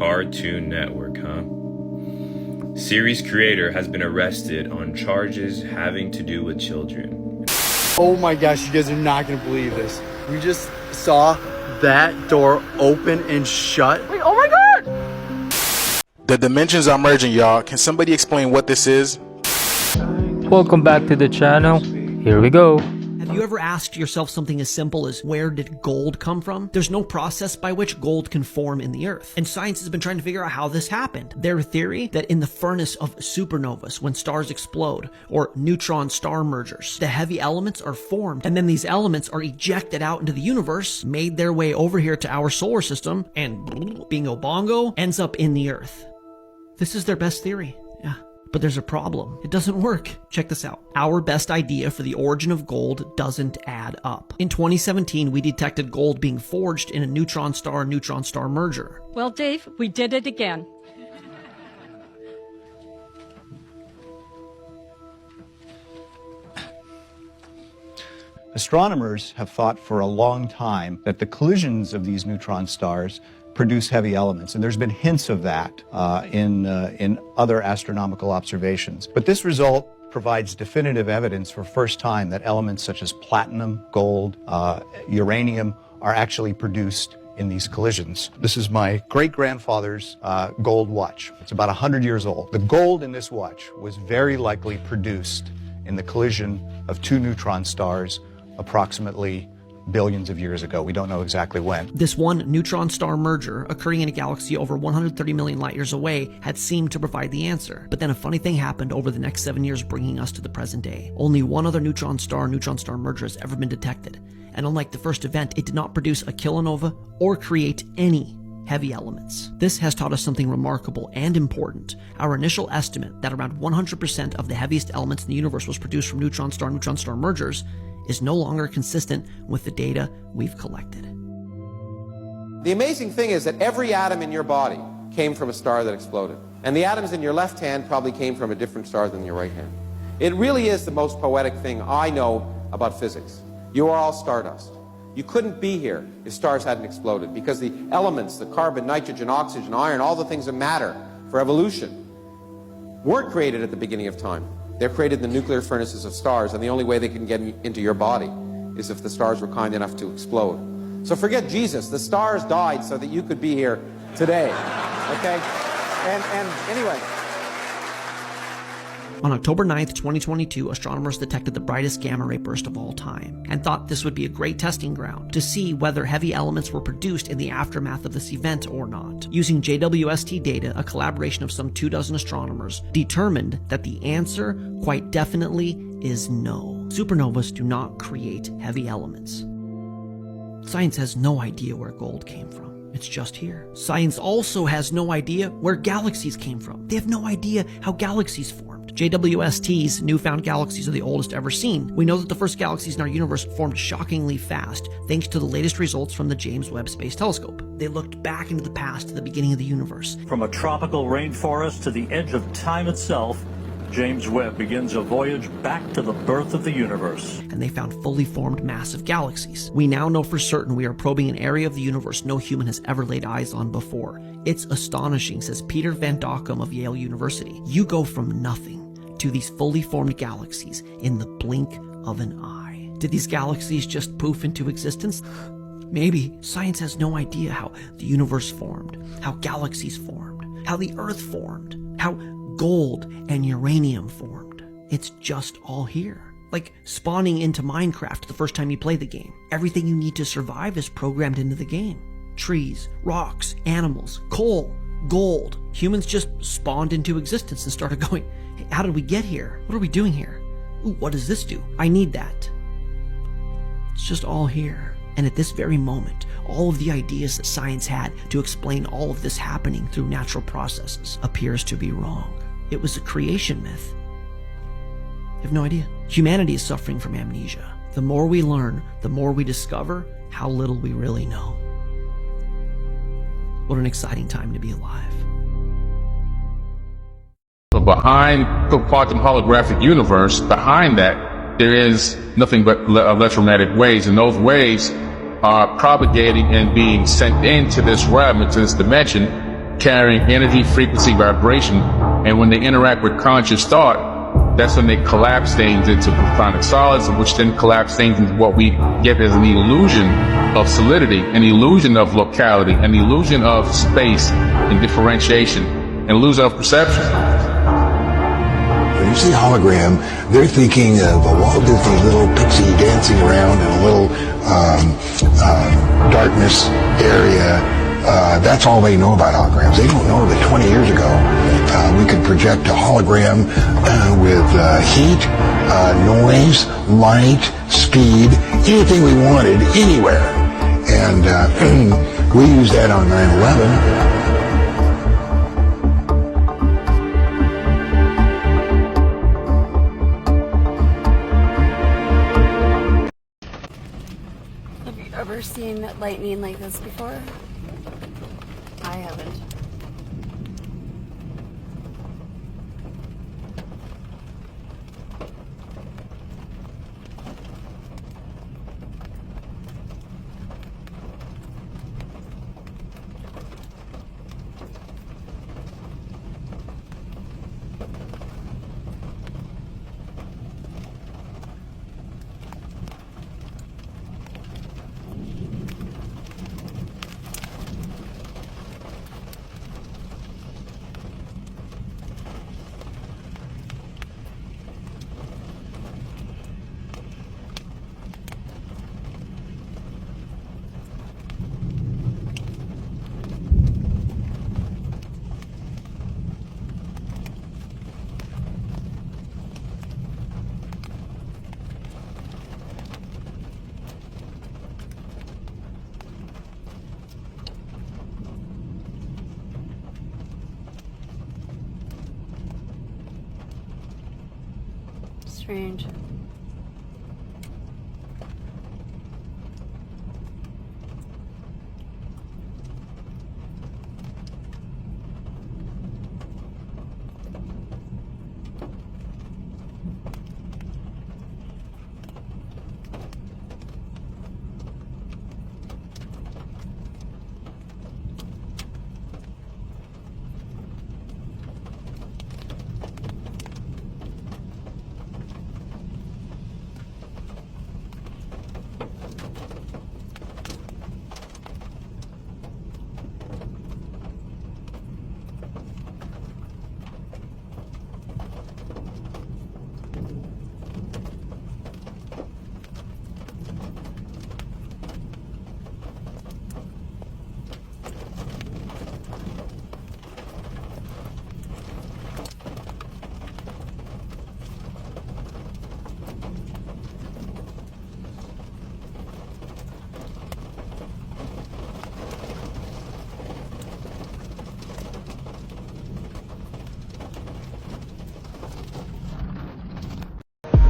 Cartoon Network, huh? Series creator has been arrested on charges having to do with children. Oh my gosh, you guys are not gonna believe this. We just saw that door open and shut. Wait, oh my god! The dimensions are merging, y'all. Can somebody explain what this is? Welcome back to the channel. Here we go. Have you ever asked yourself something as simple as where did gold come from? There's no process by which gold can form in the earth. And science has been trying to figure out how this happened. Their theory that in the furnace of supernovas, when stars explode, or neutron star mergers, the heavy elements are formed, and then these elements are ejected out into the universe, made their way over here to our solar system, and bingo bongo, ends up in the earth. This is their best theory. Yeah. But there's a problem. It doesn't work. Check this out. Our best idea for the origin of gold doesn't add up. In 2017, we detected gold being forged in a neutron star merger. Well, Dave, we did it again. Astronomers have thought for a long time that the collisions of these neutron stars produce heavy elements, and there's been hints of that in other astronomical observations. But this result provides definitive evidence for first time that elements such as platinum, gold, uranium are actually produced in these collisions. This is my great-grandfather's gold watch. It's about 100 years old. The gold in this watch was very likely produced in the collision of two neutron stars approximately billions of years ago. We don't know exactly when. This one neutron star merger, occurring in a galaxy over 130 million light years away, had seemed to provide the answer. But then a funny thing happened over the next 7 years, bringing us to the present day. Only one other neutron star merger has ever been detected. And unlike the first event, it did not produce a kilonova or create any heavy elements. This has taught us something remarkable and important. Our initial estimate that around 100% of the heaviest elements in the universe was produced from neutron star mergers is no longer consistent with the data we've collected. The amazing thing is that every atom in your body came from a star that exploded. And the atoms in your left hand probably came from a different star than your right hand. It really is the most poetic thing I know about physics. You are all stardust. You couldn't be here if stars hadn't exploded, because the elements, the carbon, nitrogen, oxygen, iron, all the things that matter for evolution weren't created at the beginning of time. They're created in the nuclear furnaces of stars, and the only way they can get into your body is if the stars were kind enough to explode. So forget Jesus. The stars died so that you could be here today. Okay? And anyway. On October 9th, 2022, astronomers detected the brightest gamma ray burst of all time and thought this would be a great testing ground to see whether heavy elements were produced in the aftermath of this event or not. Using JWST data, a collaboration of some 24 astronomers determined that the answer quite definitely is no. Supernovas do not create heavy elements. Science has no idea where gold came from. It's just here. Science also has no idea where galaxies came from. They have no idea how galaxies formed. JWST's newfound galaxies are the oldest ever seen. We know that the first galaxies in our universe formed shockingly fast, thanks to the latest results from the James Webb Space Telescope. They looked back into the past to the beginning of the universe. From a tropical rainforest to the edge of time itself, James Webb begins a voyage back to the birth of the universe. And they found fully formed massive galaxies. We now know for certain we are probing an area of the universe no human has ever laid eyes on before. It's astonishing, says Peter Van Dockum of Yale University. You go from nothing to these fully formed galaxies in the blink of an eye. Did these galaxies just poof into existence? Maybe. Science has no idea how the universe formed, how galaxies formed, how the Earth formed, how gold and uranium formed. It's just all here. Like spawning into Minecraft the first time you play the game. Everything you need to survive is programmed into the game. Trees, rocks, animals, coal, gold. Humans just spawned into existence and started going, hey, how did we get here? What are we doing here? Ooh, what does this do? I need that. It's just all here. And at this very moment, all of the ideas that science had to explain all of this happening through natural processes appears to be wrong. It was a creation myth. I have no idea. Humanity is suffering from amnesia. The more we learn, the more we discover how little we really know. What an exciting time to be alive. So behind the quantum holographic universe, behind that, there is nothing but electromagnetic waves, and those waves are propagating and being sent into this realm, into this dimension, carrying energy, frequency, vibration, and when they interact with conscious thought, that's when they collapse things into protonic solids, which then collapse things into what we get as an illusion of solidity, an illusion of locality, an illusion of space and differentiation, and illusion of perception. When you say hologram, they're thinking of a Walt Disney little pixie dancing around in a little darkness area. That's all they know about holograms. They don't know that 20 years ago we could project a hologram with heat, noise, light, speed, anything we wanted, anywhere. And we used that on 9/11. Ever seen lightning like this before? I haven't. Strange.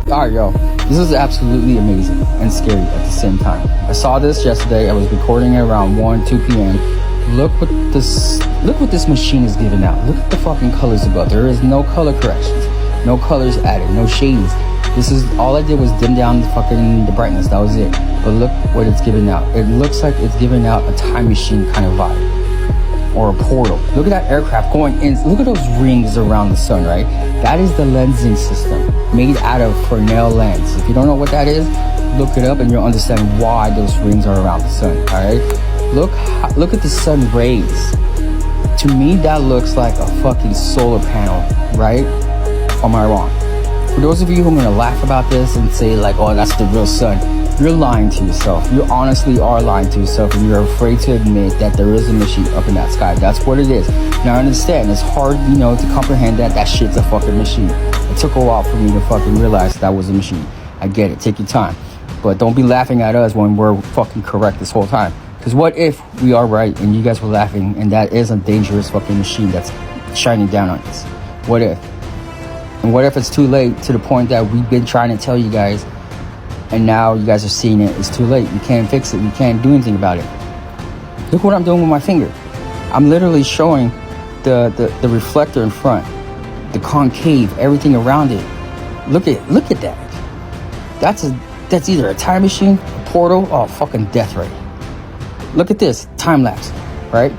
Alright, yo, this is absolutely amazing and scary at the same time. I saw this yesterday. I was recording it around 2 p.m. Look what this machine is giving out. Look at the fucking colors above. There is no color corrections, no colors added, no shades. This is all I did was dim down the brightness. That was it. But look what it's giving out. It looks like it's giving out a time machine kind of vibe, or a portal. Look at that aircraft going in. Look at those rings around the sun, right? That is the lensing system made out of Fresnel lens. If you don't know what that is, look it up and you'll understand why those rings are around the sun. All right, look at the sun rays. To me, that looks like a fucking solar panel, right? Or am I wrong? For those of you who are gonna laugh about this and say like, oh, that's the real sun, you're lying to yourself. You honestly are lying to yourself, and you're afraid to admit that there is a machine up in that sky. That's what it is. Now I understand it's hard, you know, to comprehend that shit's a fucking machine. It took a while for me to fucking realize that was a machine. I get it. Take your time. But don't be laughing at us when we're fucking correct this whole time. Because what if we are right and you guys were laughing and that is a dangerous fucking machine that's shining down on us? What if? And what if it's too late to the point that we've been trying to tell you guys, and now you guys are seeing it? It's too late. You can't fix it. You can't do anything about it. Look what I'm doing with my finger. I'm literally showing the reflector in front, the concave, everything around it. Look at that. That's either a time machine, a portal, or a fucking death ray. Look at this time lapse, right?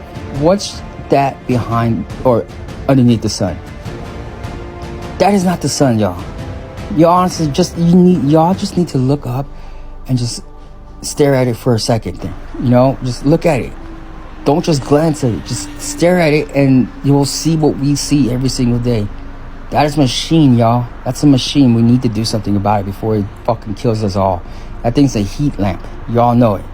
that behind or underneath the sun. That is not the sun, y'all. You honestly y'all just need to look up and just stare at it for a second then. You know, just look at it. Don't just glance at it. Just stare at it and you will see what we see every single day. That is a machine, y'all. That's a machine. We need to do something about it before it fucking kills us all. That thing's a heat lamp. Y'all know it.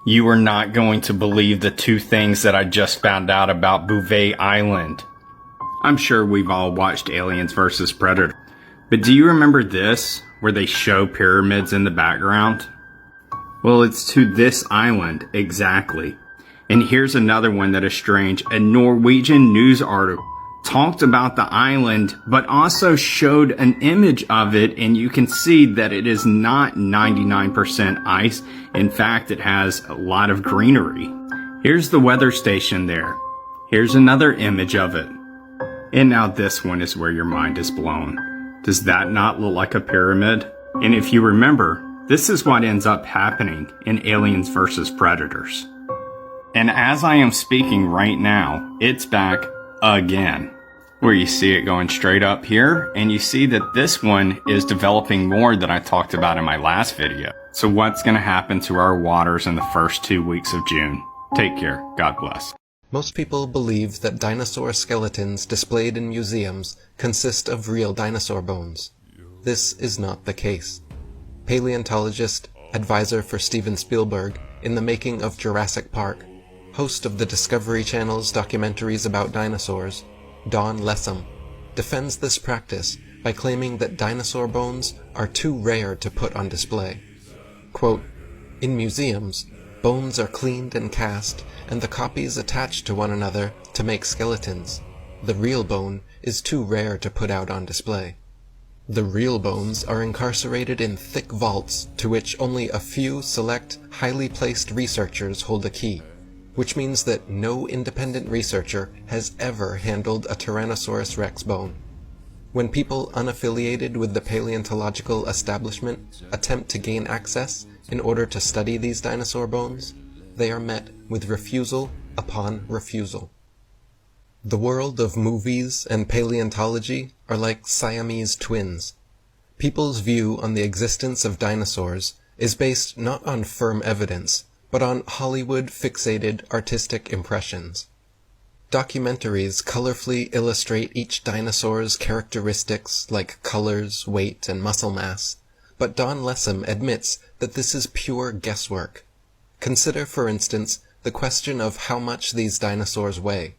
You are not going to believe the two things that I just found out about Bouvet Island. I'm sure we've all watched Aliens vs. Predator. But do you remember this, where they show pyramids in the background? Well, it's to this island, exactly. And here's another one that is strange. A Norwegian news article talked about the island, but also showed an image of it, and you can see that it is not 99% ice. In fact, it has a lot of greenery. Here's the weather station there. Here's another image of it. And now this one is where your mind is blown. Does that not look like a pyramid? And if you remember, this is what ends up happening in Aliens vs. Predators. And as I am speaking right now, it's back again, where you see it going straight up here, and you see that this one is developing more than I talked about in my last video. So what's going to happen to our waters in the first 2 weeks of June? Take care. God bless. Most people believe that dinosaur skeletons displayed in museums consist of real dinosaur bones. This is not the case. Paleontologist, advisor for Steven Spielberg in the making of Jurassic Park, host of the Discovery Channel's documentaries about dinosaurs, Don Lessem, defends this practice by claiming that dinosaur bones are too rare to put on display. Quote, "In museums, bones are cleaned and cast, and the copies attached to one another to make skeletons. The real bone is too rare to put out on display. The real bones are incarcerated in thick vaults to which only a few select, highly placed researchers hold a key, which means that no independent researcher has ever handled a Tyrannosaurus rex bone. When people unaffiliated with the paleontological establishment attempt to gain access in order to study these dinosaur bones, they are met with refusal upon refusal." The world of movies and paleontology are like Siamese twins. People's view on the existence of dinosaurs is based not on firm evidence, but on Hollywood-fixated artistic impressions. Documentaries colorfully illustrate each dinosaur's characteristics like colors, weight, and muscle mass, but Don Lessem admits that this is pure guesswork. Consider, for instance, the question of how much these dinosaurs weigh.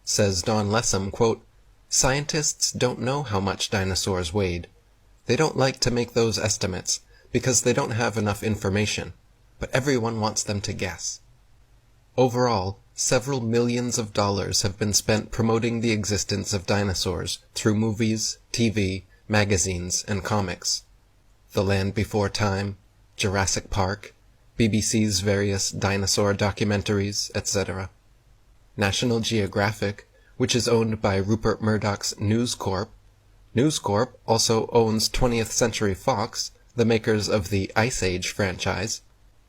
Says Don Lessem, quote, "Scientists don't know how much dinosaurs weighed. They don't like to make those estimates because they don't have enough information, but everyone wants them to guess." Overall, several millions of dollars have been spent promoting the existence of dinosaurs through movies, TV, magazines, and comics. The Land Before Time, Jurassic Park, BBC's various dinosaur documentaries, etc. National Geographic, which is owned by Rupert Murdoch's News Corp. News Corp also owns 20th Century Fox, the makers of the Ice Age franchise.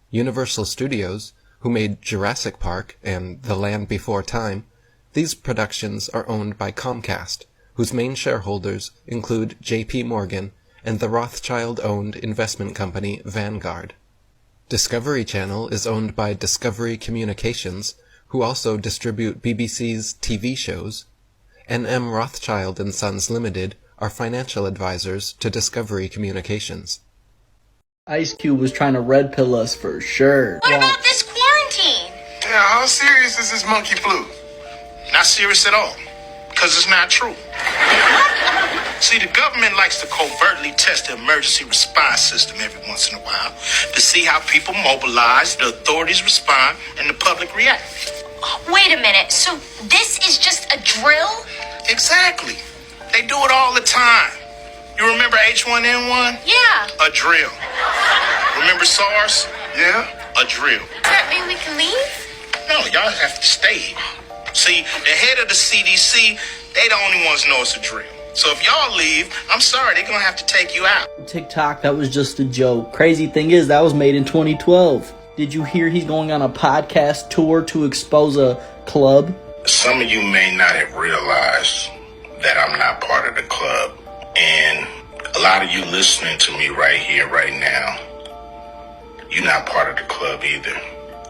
Universal Studios, who made Jurassic Park and The Land Before Time. These productions are owned by Comcast, whose main shareholders include J.P. Morgan and the Rothschild-owned investment company Vanguard. Discovery Channel is owned by Discovery Communications, who also distribute BBC's TV shows. N.M. Rothschild & Sons Limited are financial advisors to Discovery Communications. Ice Cube was trying to red pill us for sure. What about this quarantine? Yeah, how serious is this monkey flu? Not serious at all, because it's not true. See, the government likes to covertly test the emergency response system every once in a while to see how people mobilize, the authorities respond, and the public react. Wait a minute, so this is just a drill? Exactly. They do it all the time. You remember H1N1? Yeah. A drill. Remember SARS? Yeah. a drill. Does that mean we can leave? No, y'all have to stay. See, the head of the CDC, they the only ones know it's a drill. So if y'all leave, I'm sorry, they're gonna have to take you out. TikTok, that was just a joke. Crazy thing is, that was made in 2012. Did you hear he's going on a podcast tour to expose a club? Some of you may not have realized that I'm not part of the club. And a lot of you listening to me right here, right now, you're not part of the club either.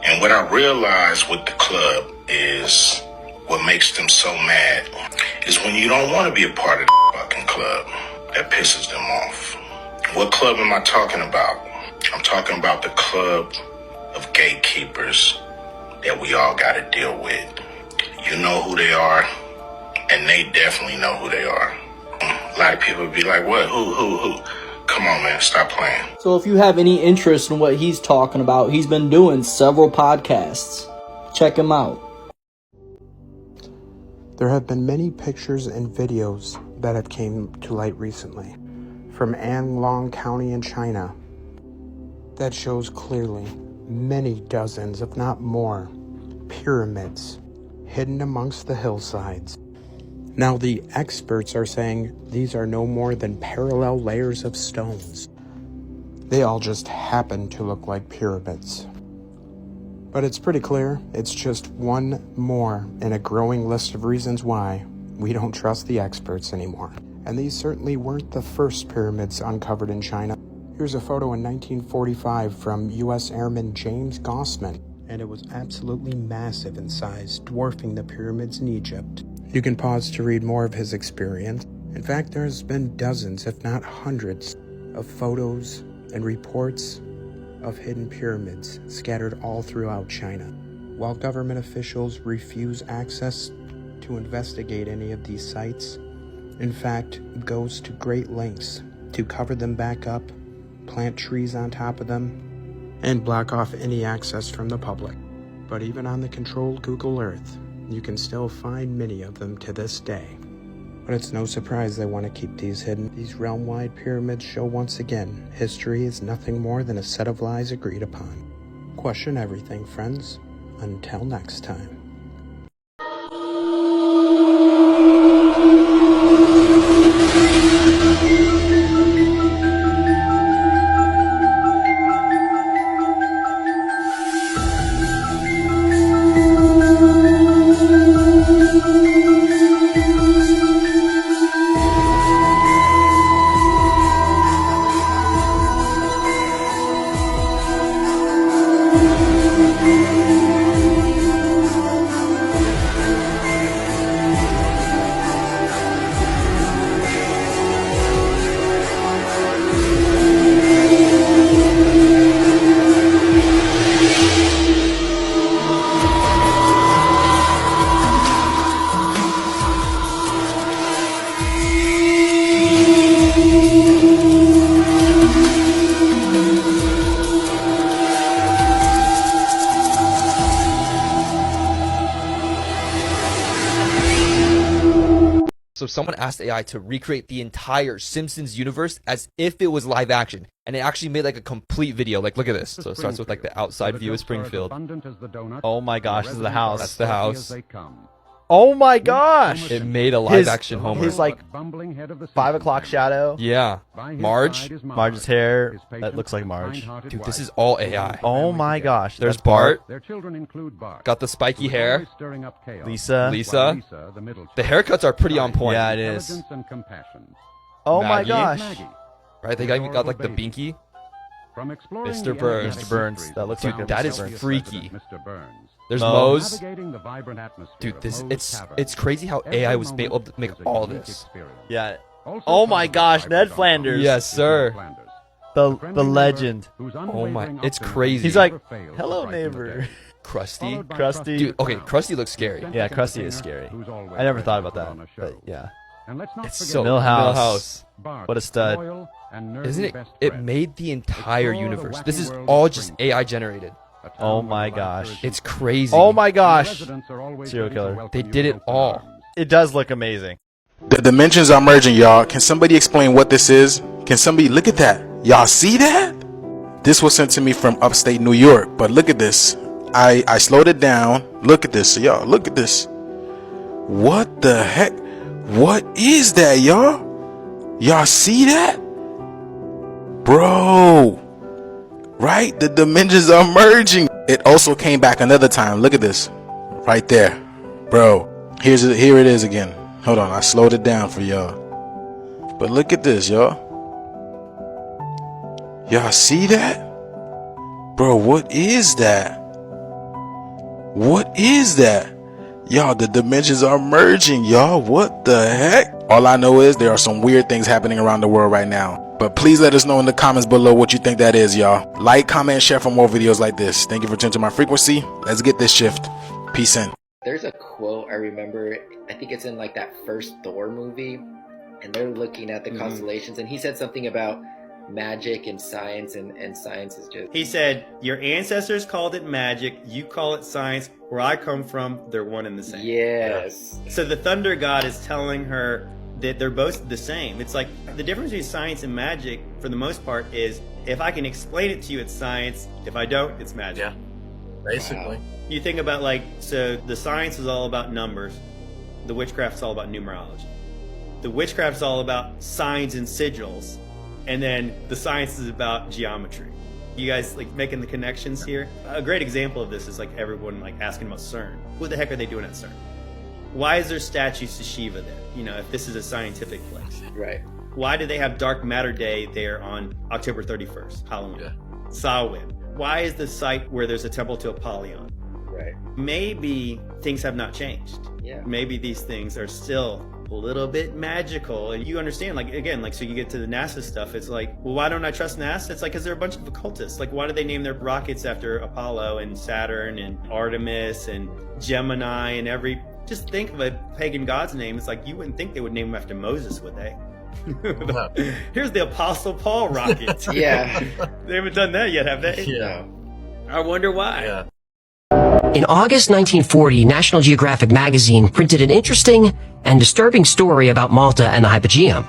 And what I realized with the club is what makes them so mad is when you don't want to be a part of the fucking club. That pisses them off. What club am I talking about? I'm talking about the club of gatekeepers that we all got to deal with. You know who they are, and they definitely know who they are. A lot of people be like, what? Who? Come on, man, stop playing. So if you have any interest in what he's talking about, he's been doing several podcasts. Check him out. There have been many pictures and videos that have came to light recently from Anlong County in China that shows clearly many dozens, if not more, pyramids hidden amongst the hillsides. Now the experts are saying these are no more than parallel layers of stones. They all just happen to look like pyramids. But it's pretty clear it's just one more in a growing list of reasons why we don't trust the experts anymore. And these certainly weren't the first pyramids uncovered in China. Here's a photo in 1945 from U.S. Airman James Gossman, and it was absolutely massive in size, dwarfing the pyramids in Egypt. You can pause to read more of his experience. In fact, there's been dozens, if not hundreds, of photos and reports of hidden pyramids scattered all throughout China. While government officials refuse access to investigate any of these sites, in fact, goes to great lengths to cover them back up, plant trees on top of them, and block off any access from the public. But even on the controlled Google Earth, you can still find many of them to this day. But it's no surprise they want to keep these hidden. These realm-wide pyramids show once again, history is nothing more than a set of lies agreed upon. Question everything, friends. Until next time. So someone asked AI to recreate the entire Simpsons universe as if it was live action, and it actually made like a complete video. Like, look at this. So it starts with like the outside view of Springfield. Oh my gosh, this is the house. That's the house. Oh my gosh! It made a live action Homer. His like 5 o'clock shadow. Yeah. Marge's hair. That looks like Marge. Dude, this is all AI. Oh my gosh. There's That's Bart. Their children include Bart. Got the spiky hair. Lisa. The haircuts are pretty on point. Yeah, it is. Oh my gosh. Right, they got like the binky. Mr. Burns. Mr. Burns. That looks Dude, like that is Mr. Burns. freaky. There's Moe's. Dude, it's crazy how AI was able to make all this. Yeah. Oh my gosh, Ned Flanders. Yes, sir. The legend. Oh my, it's crazy. He's like, hello neighbor. Krusty. Dude, okay, Krusty looks scary. Yeah, Krusty is scary. I never thought about that, but yeah. It's so Millhouse. What a stud. Isn't it? It made the entire universe. This is all just AI generated. Oh my gosh. It's crazy. Oh my gosh. Serial killer. They did it all. It does look amazing. The dimensions are merging, y'all. Can somebody explain what this is? Can somebody look at that? Y'all see that? This was sent to me from upstate New York, but look at this. I slowed it down. Look at this, y'all. Look at this. What the heck? What is that, y'all? Y'all see that? Bro. Right? The dimensions are merging. It also came back another time. Look at this. Right there. Bro. Here it is again. Hold on. I slowed it down for y'all. But look at this, y'all. Y'all see that? Bro, what is that? What is that? Y'all, the dimensions are merging, y'all. What the heck? All I know is there are some weird things happening around the world right now. But please let us know in the comments below what you think that is, y'all. Like, comment, and share for more videos like this. Thank you for tuning to my frequency. Let's get this shift. Peace in. There's a quote I remember. I think it's in like that first Thor movie. And they're looking at the constellations. And he said something about magic and science, and science is just... He said, your ancestors called it magic, you call it science. Where I come from, they're one and the same. Yes. So the thunder god is telling her that they're both the same. It's like the difference between science and magic, for the most part, is if I can explain it to you, it's science. If I don't, it's magic. Yeah, basically. Wow. You think about so the science is all about numbers. The witchcraft is all about numerology. The witchcraft is all about signs and sigils. And then the science is about geometry. You guys like making the connections here? A great example of this is like everyone like asking about CERN. What the heck are they doing at CERN? Why is there statues to Shiva there? You know, if this is a scientific place. Right. Why do they have Dark Matter Day there on October 31st, Halloween? Yeah. Samhain. Why is the site where there's a temple to Apollyon? Right. Maybe things have not changed. Yeah. Maybe these things are still a little bit magical, and you understand, like, again, like, so you get to the NASA stuff, it's like, well, why don't I trust NASA? It's like, because they're a bunch of occultists. Like, why do they name their rockets after Apollo and Saturn and Artemis and Gemini and just think of a pagan god's name. It's like, you wouldn't think they would name them after Moses, would they? Here's the Apostle Paul rocket. Yeah. They haven't done that yet, have they? Yeah. I wonder why. Yeah. In August 1940, National Geographic magazine printed an interesting and disturbing story about Malta and the Hypogeum.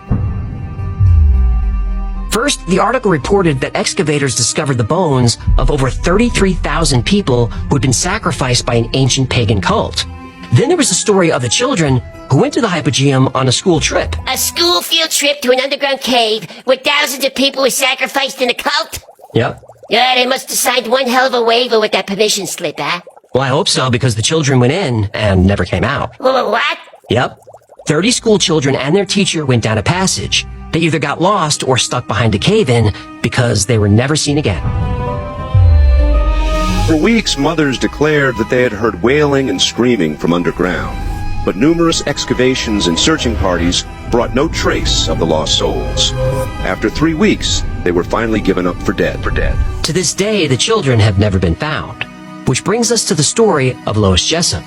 First, the article reported that excavators discovered the bones of over 33,000 people who had been sacrificed by an ancient pagan cult. Then there was the story of the children who went to the Hypogeum on a school trip. A school field trip to an underground cave where thousands of people were sacrificed in a cult? Yep. Yeah, they must have signed one hell of a waiver with that permission slip, huh? Well, I hope so, because the children went in and never came out. What? Yep. 30 school children and their teacher went down a passage. They either got lost or stuck behind a cave-in because they were never seen again. For weeks, mothers declared that they had heard wailing and screaming from underground. But numerous excavations and searching parties brought no trace of the lost souls. After 3 weeks, they were finally given up for dead. To this day, the children have never been found. Which brings us to the story of Lois Jessup.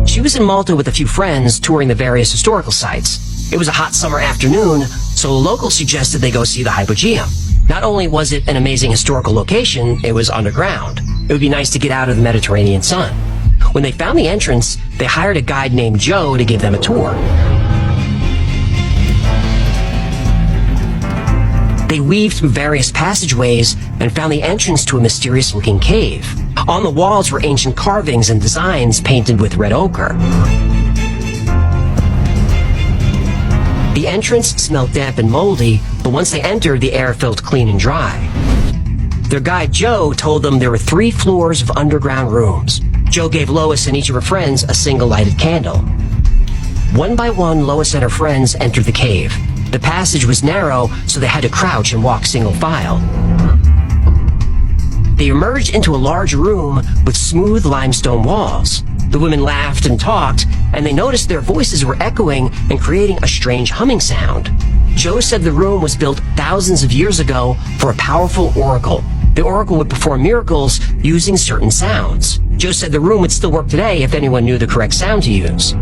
She was in Malta with a few friends touring the various historical sites. It was a hot summer afternoon, so a local suggested they go see the Hypogeum. Not only was it an amazing historical location, it was underground. It would be nice to get out of the Mediterranean sun. When they found the entrance, they hired a guide named Joe to give them a tour. They weaved through various passageways and found the entrance to a mysterious-looking cave. On the walls were ancient carvings and designs painted with red ochre. The entrance smelled damp and moldy, but once they entered, the air felt clean and dry. Their guide, Joe, told them there were 3 floors of underground rooms. Joe gave Lois and each of her friends a single lighted candle. One by one, Lois and her friends entered the cave. The passage was narrow, so they had to crouch and walk single file. They emerged into a large room with smooth limestone walls. The women laughed and talked, and they noticed their voices were echoing and creating a strange humming sound. Joe said the room was built thousands of years ago for a powerful oracle. The oracle would perform miracles using certain sounds. Joe said the room would still work today if anyone knew the correct sound to use.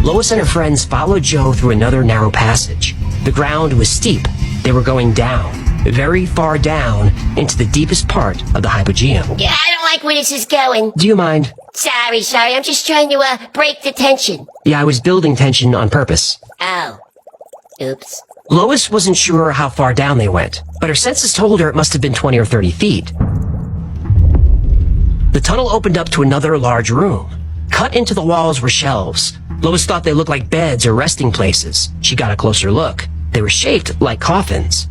Lois and her friends followed Joe through another narrow passage. The ground was steep. They were going down, very far down, into the deepest part of the Hypogeum. Yeah, I don't like where this is going. Do you mind? Sorry, I'm just trying to, break the tension. Yeah, I was building tension on purpose. Oh. Oops. Lois wasn't sure how far down they went, but her senses told her it must have been 20 or 30 feet. The tunnel opened up to another large room. Cut into the walls were shelves. Lois thought they looked like beds or resting places. She got a closer look. They were shaped like coffins.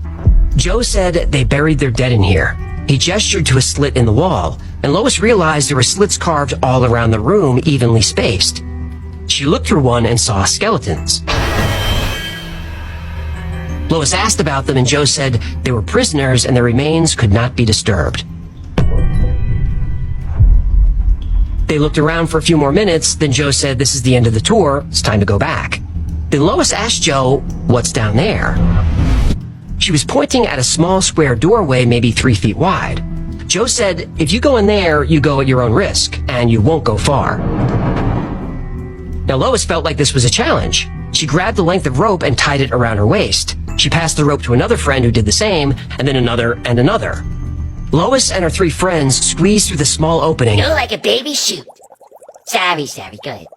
Joe said they buried their dead in here. He gestured to a slit in the wall, and Lois realized there were slits carved all around the room, evenly spaced. She looked through one and saw skeletons. Lois asked about them, and Joe said they were prisoners and their remains could not be disturbed. They looked around for a few more minutes, then Joe said, "This is the end of the tour, it's time to go back." Then Lois asked Joe, "What's down there?" She was pointing at a small square doorway, maybe 3 feet wide. Joe said, "If you go in there, you go at your own risk, and you won't go far." Now Lois felt like this was a challenge. She grabbed the length of rope and tied it around her waist. She passed the rope to another friend who did the same, and then another and another. Lois and her 3 friends squeezed through the small opening. You're like a baby shoot. Sorry, go ahead.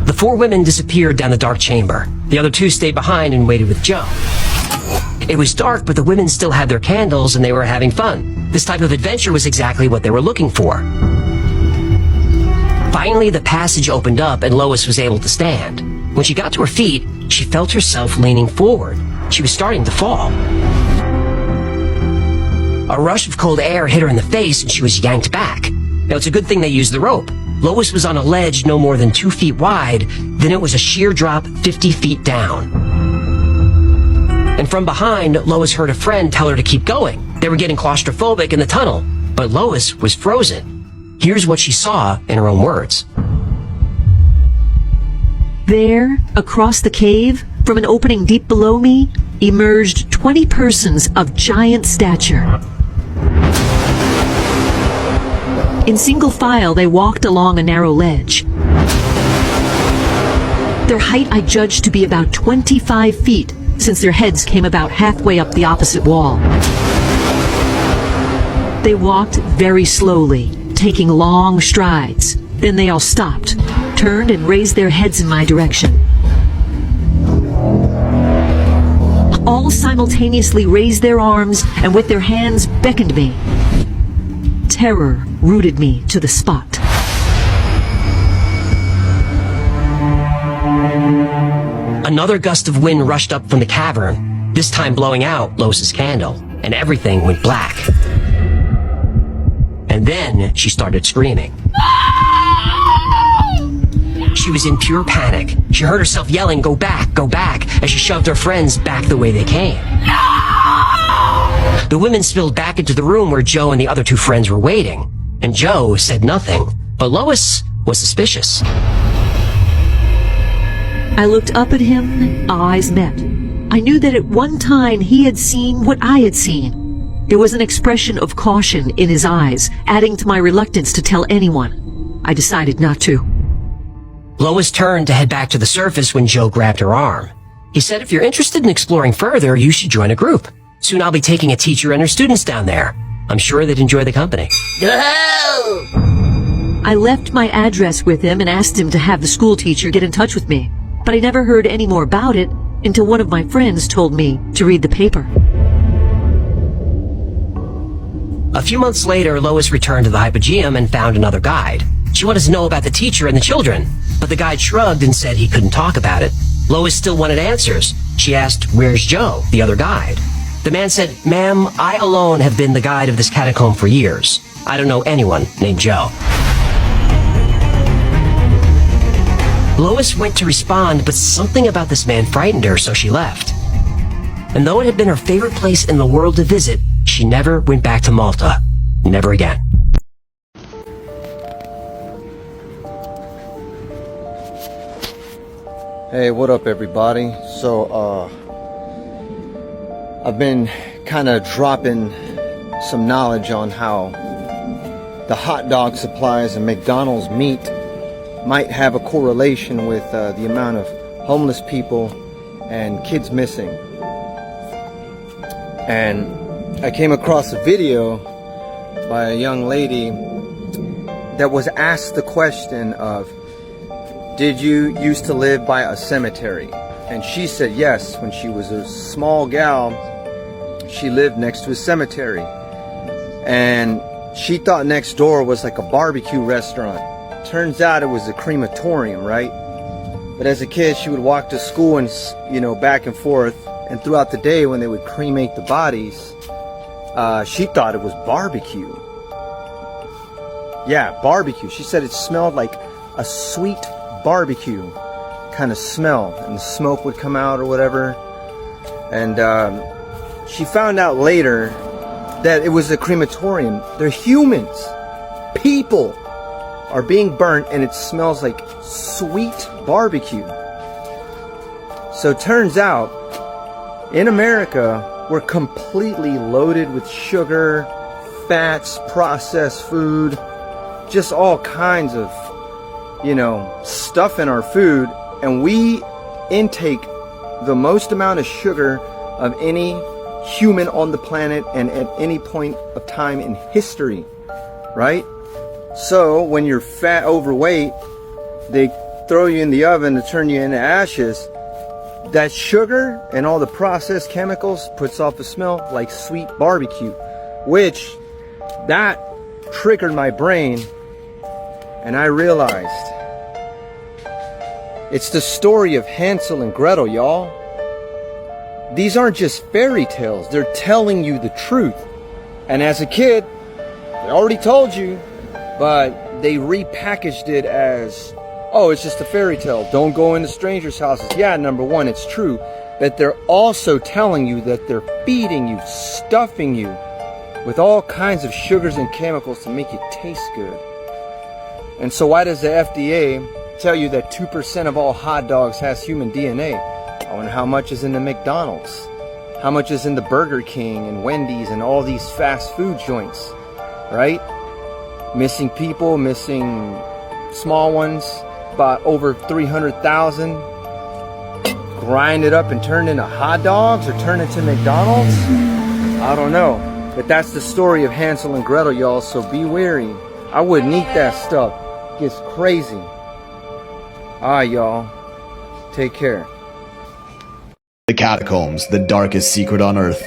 The 4 women disappeared down the dark chamber. The other 2 stayed behind and waited with Joe. It was dark, but the women still had their candles and they were having fun. This type of adventure was exactly what they were looking for. Finally, the passage opened up and Lois was able to stand. When she got to her feet, she felt herself leaning forward. She was starting to fall. A rush of cold air hit her in the face and she was yanked back. Now, it's a good thing they used the rope. Lois was on a ledge no more than 2 feet wide, then it was a sheer drop 50 feet down. And from behind, Lois heard a friend tell her to keep going. They were getting claustrophobic in the tunnel, but Lois was frozen. Here's what she saw in her own words. There, across the cave, from an opening deep below me, emerged 20 persons of giant stature. In single file, they walked along a narrow ledge. Their height I judged to be about 25 feet, since their heads came about halfway up the opposite wall. They walked very slowly, taking long strides. Then they all stopped, turned and raised their heads in my direction. All simultaneously raised their arms and with their hands beckoned me. Terror rooted me to the spot. Another gust of wind rushed up from the cavern, this time blowing out Lois's candle, and everything went black. And then she started screaming. She was in pure panic. She heard herself yelling, go back, as she shoved her friends back the way they came. The women spilled back into the room where Joe and the other 2 friends were waiting, and Joe said nothing, but Lois was suspicious. I looked up at him, our eyes met. I knew that at one time he had seen what I had seen. There was an expression of caution in his eyes, adding to my reluctance to tell anyone. I decided not to. Lois turned to head back to the surface when Joe grabbed her arm. He said, "If you're interested in exploring further, you should join a group. Soon I'll be taking a teacher and her students down there. I'm sure they'd enjoy the company." No! I left my address with him and asked him to have the school teacher get in touch with me. But I never heard any more about it until one of my friends told me to read the paper. A few months later, Lois returned to the Hypogeum and found another guide. She wanted to know about the teacher and the children, but the guide shrugged and said he couldn't talk about it. Lois still wanted answers. She asked, "Where's Joe, the other guide?" The man said, "Ma'am, I alone have been the guide of this catacomb for years. I don't know anyone named Joe." Lois went to respond, but something about this man frightened her, so she left. And though it had been her favorite place in the world to visit, she never went back to Malta. Never again. Hey, what up everybody? So, I've been kind of dropping some knowledge on how the hot dog supplies and McDonald's meat might have a correlation with the amount of homeless people and kids missing. And I came across a video by a young lady that was asked the question of, did you used to live by a cemetery? And she said yes. When she was a small gal, she lived next to a cemetery. And she thought next door was like a barbecue restaurant. Turns out it was a crematorium, right? But as a kid, she would walk to school and, you know, back and forth. And throughout the day when they would cremate the bodies, she thought it was barbecue. Yeah, barbecue. She said it smelled like a sweet barbecue kind of smell, and the smoke would come out or whatever. And she found out later that it was a crematorium. They're humans. People are being burnt, and it smells like sweet barbecue. So it turns out, in America, we're completely loaded with sugar, fats, processed food, just all kinds of, you know, stuff in our food, and we intake the most amount of sugar of any human on the planet and at any point of time in history, right? So when you're fat, overweight, they throw you in the oven to turn you into ashes. That sugar and all the processed chemicals puts off a smell like sweet barbecue, which that triggered my brain, and I realized it's the story of Hansel and Gretel, y'all. These aren't just fairy tales, they're telling you the truth. And as a kid, they already told you, but they repackaged it as, oh, it's just a fairy tale. Don't go into strangers' houses. Yeah, number one, it's true. But they're also telling you that they're feeding you, stuffing you with all kinds of sugars and chemicals to make it taste good. And so why does the FDA tell you that 2% of all hot dogs has human DNA? I wonder how much is in the McDonald's? How much is in the Burger King and Wendy's and all these fast food joints, right? Missing people, missing small ones, about over 300,000. Grind it up and turn into hot dogs or turn into McDonald's? I don't know. But that's the story of Hansel and Gretel, y'all, so be wary. I wouldn't eat that stuff. It gets crazy. Alright, y'all. Take care. The Catacombs, the darkest secret on Earth.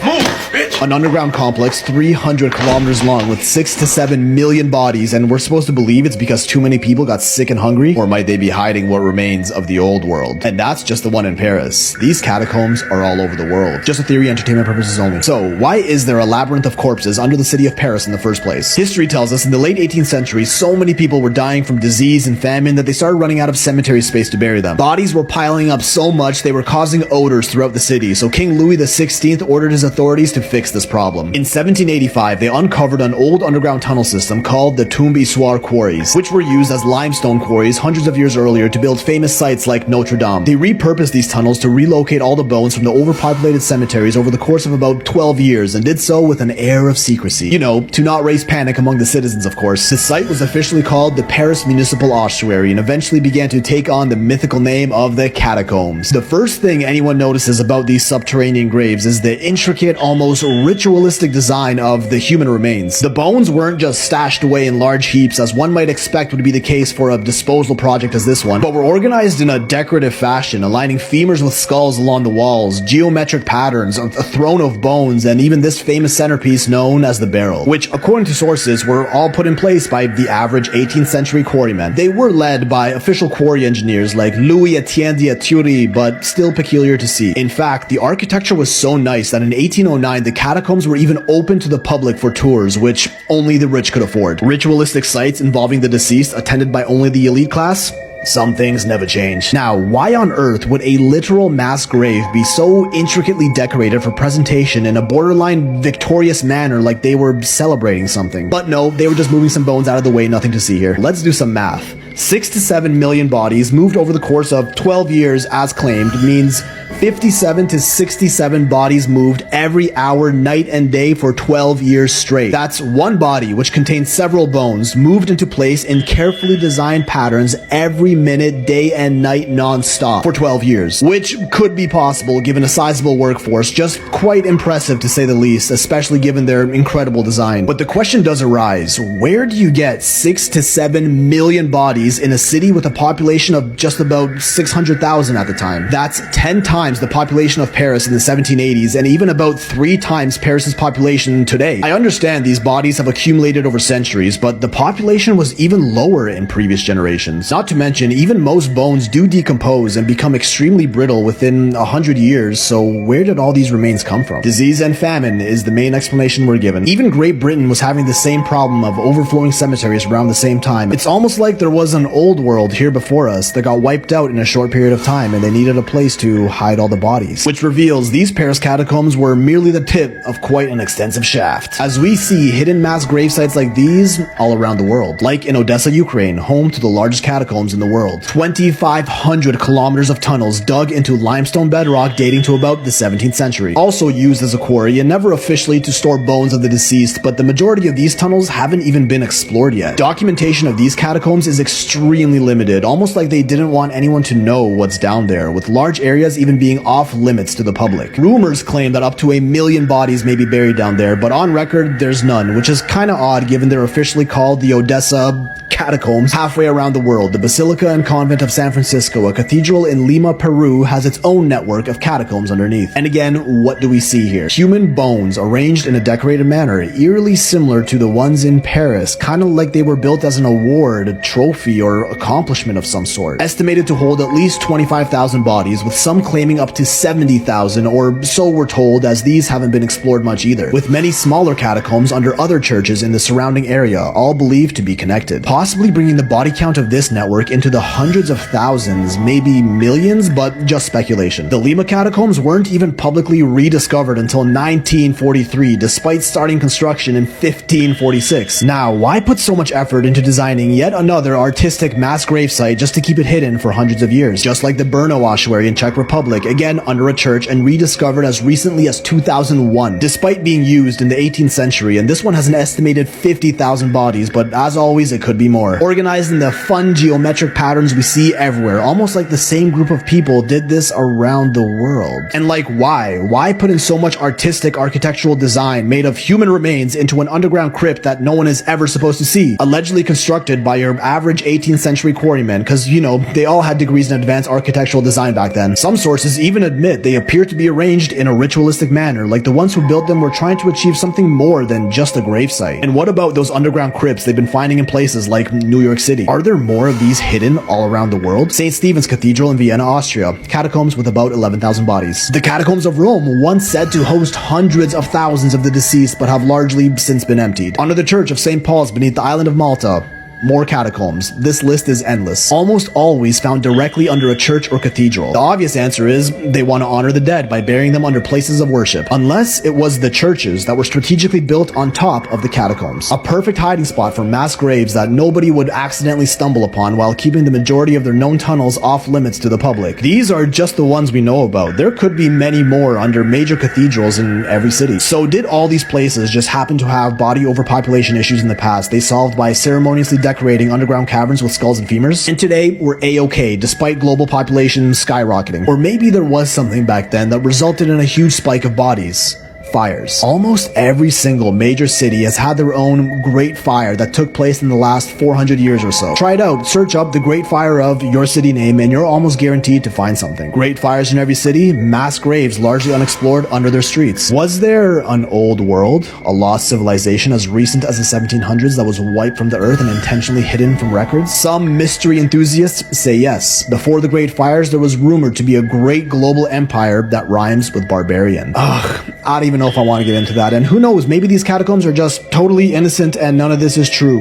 An underground complex 300 kilometers long with 6 to 7 million bodies, and we're supposed to believe it's because too many people got sick and hungry? Or might they be hiding what remains of the old world? And that's just the one in Paris. These catacombs are all over the world. Just a theory, entertainment purposes only. So, why is there a labyrinth of corpses under the city of Paris in the first place? History tells us in the late 18th century, so many people were dying from disease and famine that they started running out of cemetery space to bury them. Bodies were piling up so much they were causing odors throughout the city, so King Louis XVI ordered his authorities to fix this problem. In 1785, they uncovered an old underground tunnel system called the Tombe Issoire quarries, which were used as limestone quarries hundreds of years earlier to build famous sites like Notre Dame. They repurposed these tunnels to relocate all the bones from the overpopulated cemeteries over the course of about 12 years, and did so with an air of secrecy. You know, to not raise panic among the citizens, of course. The site was officially called the Paris Municipal Ossuary and eventually began to take on the mythical name of the Catacombs. The first thing anyone notices about these subterranean graves is the intricate, almost ritualistic design of the human remains. The bones weren't just stashed away in large heaps as one might expect would be the case for a disposal project as this one, but were organized in a decorative fashion, aligning femurs with skulls along the walls, geometric patterns, a throne of bones, and even this famous centerpiece known as the barrel, which, according to sources, were all put in place by the average 18th century quarrymen. They were led by official quarry engineers like Louis Etienne d'Aturi, but still peculiar to see. In fact, the architecture was so nice that in 1809 the catacombs were even open to the public for tours, which only the rich could afford. Ritualistic sites involving the deceased attended by only the elite class? Some things never change. Now, why on earth would a literal mass grave be so intricately decorated for presentation in a borderline victorious manner like they were celebrating something? But no, they were just moving some bones out of the way, nothing to see here. Let's do some math. 6 to 7 million bodies moved over the course of 12 years as claimed means 57 to 67 bodies moved every hour, night and day for 12 years straight. That's one body, which contains several bones, moved into place in carefully designed patterns every minute, day and night, non-stop for 12 years. Which could be possible given a sizable workforce, just quite impressive to say the least, especially given their incredible design. But the question does arise, where do you get 6 to 7 million bodies in a city with a population of just about 600,000 at the time? That's 10 times the population of Paris in the 1780s and even about 3 times Paris's population today. I understand these bodies have accumulated over centuries, but the population was even lower in previous generations. Not to mention, even most bones do decompose and become extremely brittle within 100 years, so where did all these remains come from? Disease and famine is the main explanation we're given. Even Great Britain was having the same problem of overflowing cemeteries around the same time. It's almost like there was an old world here before us that got wiped out in a short period of time and they needed a place to hide all the bodies. Which reveals these Paris catacombs were merely the tip of quite an extensive shaft, as we see hidden mass grave sites like these all around the world. Like in Odessa, Ukraine, home to the largest catacombs in the world. 2,500 kilometers of tunnels dug into limestone bedrock dating to about the 17th century. Also used as a quarry and never officially to store bones of the deceased, but the majority of these tunnels haven't even been explored yet. Documentation of these catacombs is extremely limited, almost like they didn't want anyone to know what's down there, with large areas even being off limits to the public. Rumors claim that up to 1 million bodies may be buried down there, but on record there's none, which is kinda odd given they're officially called the Odessa Catacombs. Halfway around the world, the Basilica and Convent of San Francisco, a cathedral in Lima, Peru, has its own network of catacombs underneath. And again, what do we see here? Human bones arranged in a decorated manner, eerily similar to the ones in Paris, kinda like they were built as an award, a trophy, or accomplishment of some sort. Estimated to hold at least 25,000 bodies, with some claiming up to 70,000, or so we're told, as these haven't been explored much either, with many smaller catacombs under other churches in the surrounding area, all believed to be connected. Possibly bringing the body count of this network into the hundreds of thousands, maybe millions, but just speculation. The Lima catacombs weren't even publicly rediscovered until 1943, despite starting construction in 1546. Now, why put so much effort into designing yet another artistic mass grave site just to keep it hidden for hundreds of years? Just like the Brno ossuary in Czech Republic, again under a church and rediscovered as recently as 2001, despite being used in the 18th century, and this one has an estimated 50,000 bodies, but as always, it could be more. Organized in the fun geometric patterns we see everywhere, almost like the same group of people did this around the world. And like, why? Why put in so much artistic architectural design made of human remains into an underground crypt that no one is ever supposed to see? Allegedly constructed by your average 18th century quarrymen, because, you know, they all had degrees in advanced architectural design back then. Some sources even admit they appear to be arranged in a ritualistic manner, like the ones who built them were trying to achieve something more than just a gravesite. And what about those underground crypts they've been finding in places like New York City? Are there more of these hidden all around the world? St. Stephen's Cathedral in Vienna, Austria, catacombs with about 11,000 bodies. The catacombs of Rome, once said to host hundreds of thousands of the deceased, but have largely since been emptied. Under the Church of St. Paul's beneath the island of Malta, more catacombs. This list is endless. Almost always found directly under a church or cathedral. The obvious answer is they want to honor the dead by burying them under places of worship. Unless it was the churches that were strategically built on top of the catacombs. A perfect hiding spot for mass graves that nobody would accidentally stumble upon while keeping the majority of their known tunnels off limits to the public. These are just the ones we know about. There could be many more under major cathedrals in every city. So did all these places just happen to have body overpopulation issues in the past they solved by ceremoniously decorating underground caverns with skulls and femurs? And today, we're A-okay, despite global population skyrocketing. Or maybe there was something back then that resulted in a huge spike of bodies. Fires. Almost every single major city has had their own Great Fire that took place in the last 400 years or so. Try it out. Search up the Great Fire of your city name and you're almost guaranteed to find something. Great fires in every city, mass graves largely unexplored under their streets. Was there an old world, a lost civilization as recent as the 1700s that was wiped from the earth and intentionally hidden from records? Some mystery enthusiasts say yes. Before the Great Fires, there was rumored to be a great global empire that rhymes with barbarian. Ugh, I don't even know if I want to get into that, and who knows, maybe these catacombs are just totally innocent and none of this is true.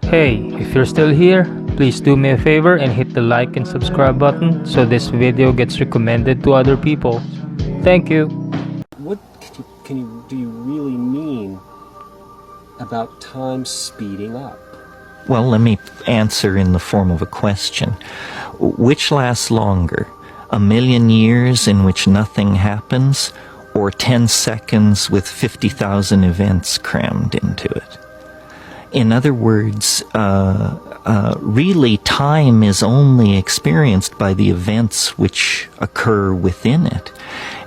Hey, if you're still here, please do me a favor and hit the like and subscribe button so this video gets recommended to other people. Thank you. What do you really mean about time speeding up? Well, let me answer in the form of a question. Which lasts longer? 1,000,000 years in which nothing happens, or 10 seconds with 50,000 events crammed into it. In other words, really time is only experienced by the events which occur within it.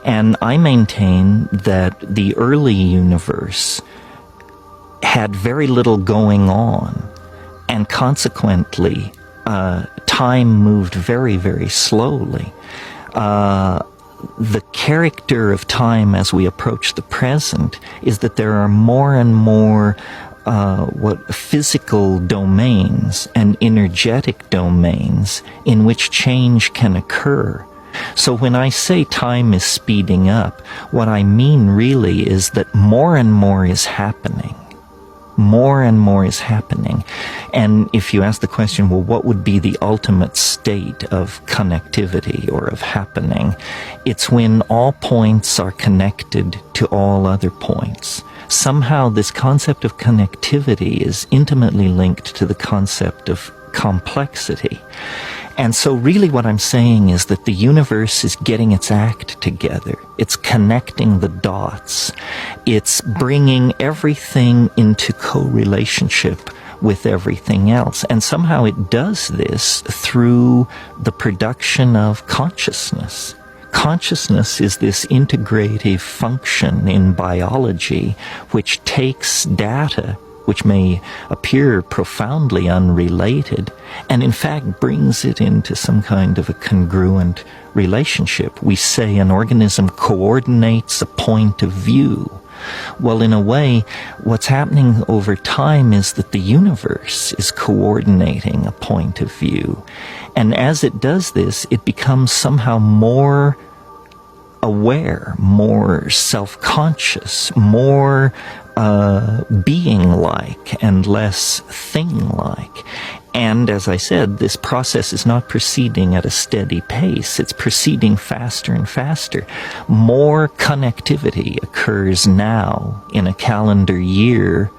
And I maintain that the early universe had very little going on, and consequently, time moved very, very slowly. The character of time as we approach the present is that there are more and more physical domains and energetic domains in which change can occur. So when I say time is speeding up, what I mean really is that more and more is happening. More and more is happening. And if you ask the question, well, what would be the ultimate state of connectivity or of happening? It's when all points are connected to all other points. Somehow this concept of connectivity is intimately linked to the concept of complexity. And so really what I'm saying is that the universe is getting its act together. It's connecting the dots. It's bringing everything into co-relationship with everything else. And somehow it does this through the production of consciousness. Consciousness is this integrative function in biology which takes data which may appear profoundly unrelated, and in fact brings it into some kind of a congruent relationship. We say an organism coordinates a point of view. Well, in a way, what's happening over time is that the universe is coordinating a point of view. And as it does this, it becomes somehow more aware, more self-conscious, more being-like and less thing-like. And as I said, this process is not proceeding at a steady pace. It's proceeding faster and faster. More connectivity occurs now in a calendar year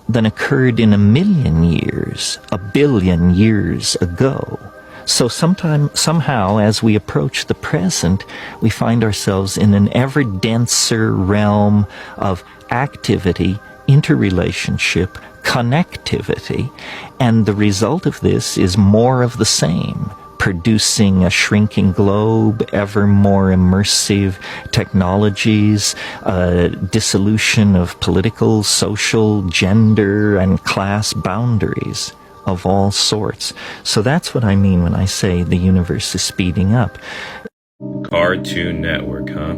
than occurred in 1,000,000 years, 1,000,000,000 years ago. So somehow, as we approach the present, we find ourselves in an ever denser realm of activity, interrelationship, connectivity, and the result of this is more of the same, producing a shrinking globe, ever more immersive technologies, dissolution of political, social, gender, and class boundaries of all sorts. So that's what I mean when I say the universe is speeding up. Cartoon Network, huh?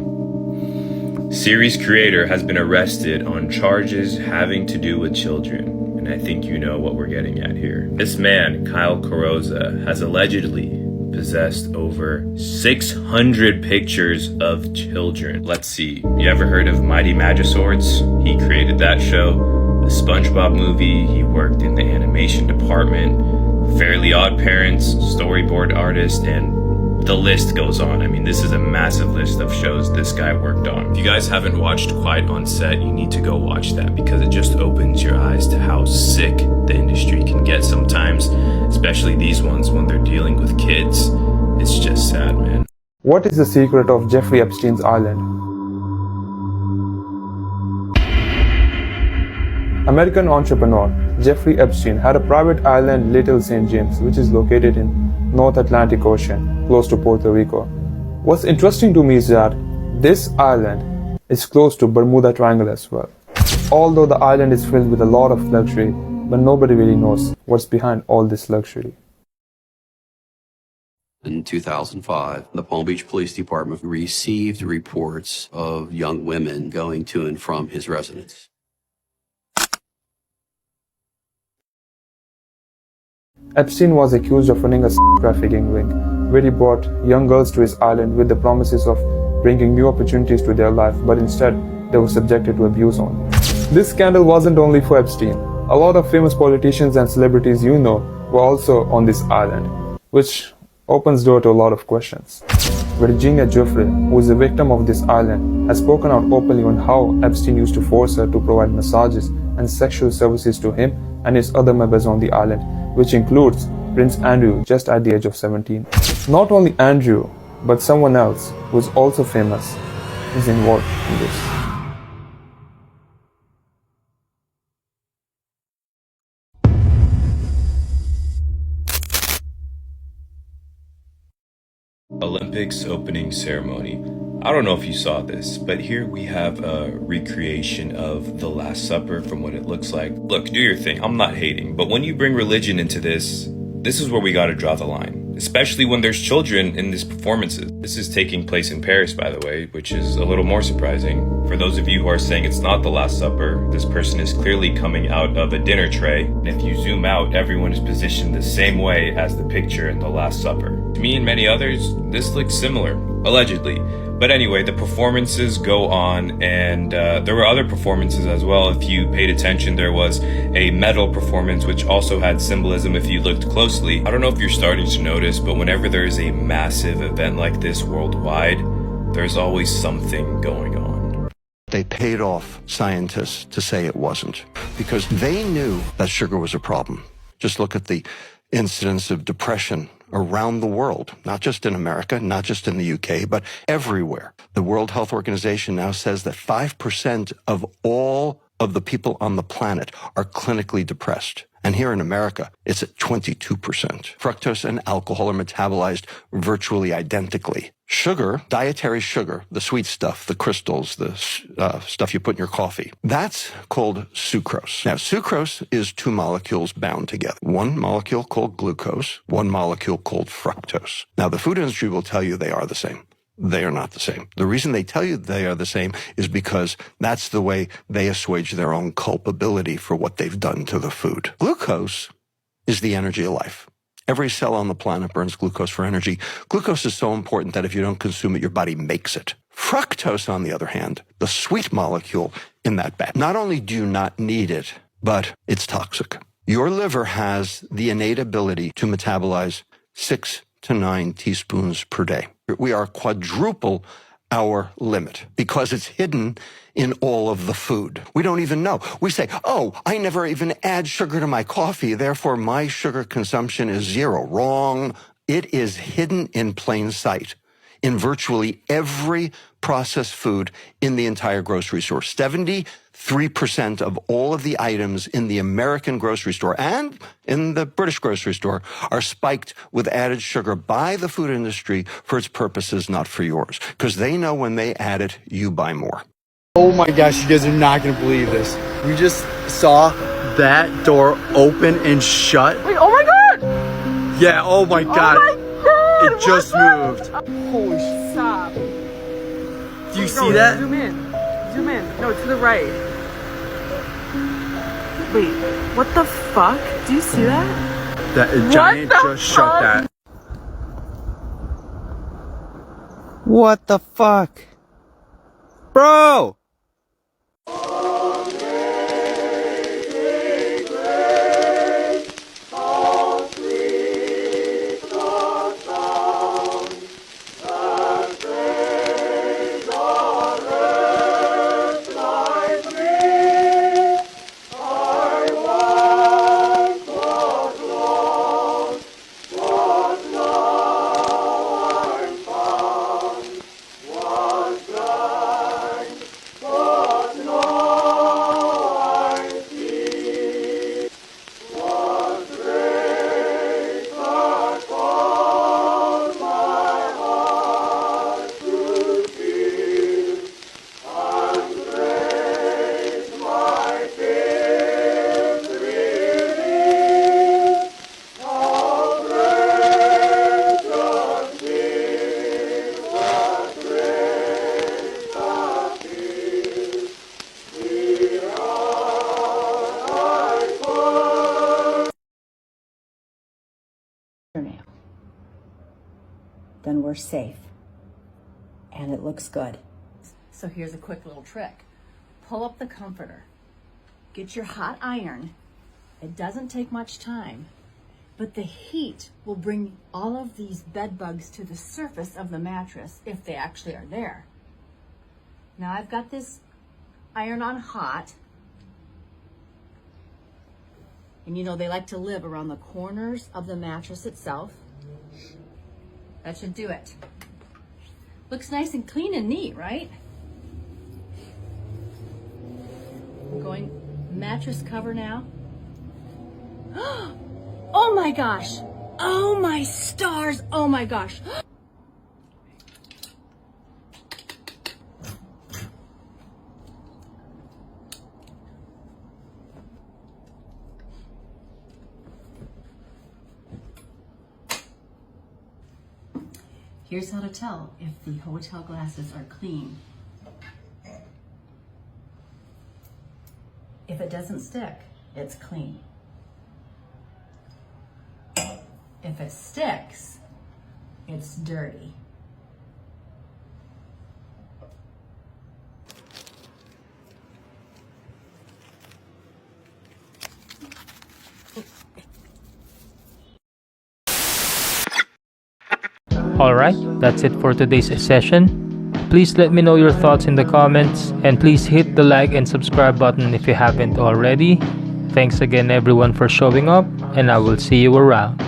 Series creator has been arrested on charges having to do with children, and I think you know what we're getting at here. This man, Kyle Carrozza, has allegedly possessed over 600 pictures of children. Let's see, you ever heard of Mighty Magiswords? He created that show. The SpongeBob movie, he worked in the animation department, Fairly Odd Parents, storyboard artist, and the list goes on. I mean, this is a massive list of shows this guy worked on. If you guys haven't watched Quiet on Set, you need to go watch that because it just opens your eyes to how sick the industry can get sometimes, especially these ones when they're dealing with kids. It's just sad, man. What is the secret of Jeffrey Epstein's island? American entrepreneur Jeffrey Epstein had a private island, Little St. James, which is located in North Atlantic Ocean, close to Puerto Rico. What's interesting to me is that this island is close to Bermuda Triangle as well. Although the island is filled with a lot of luxury, but nobody really knows what's behind all this luxury. In 2005, the Palm Beach Police Department received reports of young women going to and from his residence. Epstein was accused of running a trafficking ring, where he brought young girls to his island with the promises of bringing new opportunities to their life, but instead they were subjected to abuse only. This scandal wasn't only for Epstein. A lot of famous politicians and celebrities you know were also on this island, which opens door to a lot of questions. Virginia Giuffre, who is a victim of this island, has spoken out openly on how Epstein used to force her to provide massages and sexual services to him and his other members on the island, which includes Prince Andrew just at the age of 17. Not only Andrew, but someone else who's also famous is involved in this. Olympics opening ceremony. I don't know if you saw this, but here we have a recreation of the Last Supper from what it looks like. Look, do your thing. I'm not hating, but when you bring religion into this is where we got to draw the line, especially when there's children in these performances. This is taking place in Paris, by the way, which is a little more surprising. For those of you who are saying it's not the Last Supper, this person is clearly coming out of a dinner tray. And if you zoom out, everyone is positioned the same way as the picture in the Last Supper. To me and many others, this looks similar, allegedly. But anyway, the performances go on, and there were other performances as well. If you paid attention, there was a medal performance, which also had symbolism if you looked closely. I don't know if you're starting to notice, but whenever there is a massive event like this worldwide, there's always something going on. They paid off scientists to say it wasn't, because they knew that sugar was a problem. Just look at the incidence of depression around the world, not just in America, not just in the UK, but everywhere. The World Health Organization now says that 5% of all of the people on the planet are clinically depressed. And here in America, it's at 22%. Fructose and alcohol are metabolized virtually identically. Sugar, dietary sugar, the sweet stuff, the crystals, the stuff you put in your coffee, that's called sucrose. Now, sucrose is two molecules bound together. One molecule called glucose, one molecule called fructose. Now, the food industry will tell you they are the same. They are not the same. The reason they tell you they are the same is because that's the way they assuage their own culpability for what they've done to the food. Glucose is the energy of life. Every cell on the planet burns glucose for energy. Glucose is so important that if you don't consume it, your body makes it. Fructose, on the other hand, the sweet molecule in that bag, not only do you not need it, but it's toxic. Your liver has the innate ability to metabolize 6 to 9 teaspoons per day. We are quadruple our limit because it's hidden in all of the food. We don't even know. We say, oh, I never even add sugar to my coffee, therefore my sugar consumption is 0. Wrong. It is hidden in plain sight in virtually every processed food in the entire grocery store. 73% of all of the items in the American grocery store and in the British grocery store are spiked with added sugar by the food industry for its purposes, not for yours. Because they know when they add it, you buy more. Oh my gosh, you guys are not going to believe this. We just saw that door open and shut. Wait, oh my god! Yeah, oh my god. Oh my god! It just moved. Holy stop. Do you see that? Zoom in. Zoom in. No, to the right. Wait, what the fuck? Do you see that? That giant just shut that. What the fuck? Bro! Then we're safe. And it looks good. So here's a quick little trick. Pull up the comforter. Get your hot iron. It doesn't take much time, but the heat will bring all of these bed bugs to the surface of the mattress if they actually are there. Now I've got this iron on hot. And you know, they like to live around the corners of the mattress itself. That should do it. Looks nice and clean and neat, right? I'm going mattress cover now. Oh my gosh! Oh my stars! Oh my gosh! Here's how to tell if the hotel glasses are clean. If it doesn't stick, it's clean. If it sticks, it's dirty. Alright, that's it for today's session. Please let me know your thoughts in the comments, and please hit the like and subscribe button if you haven't already. Thanks again everyone for showing up, and I will see you around.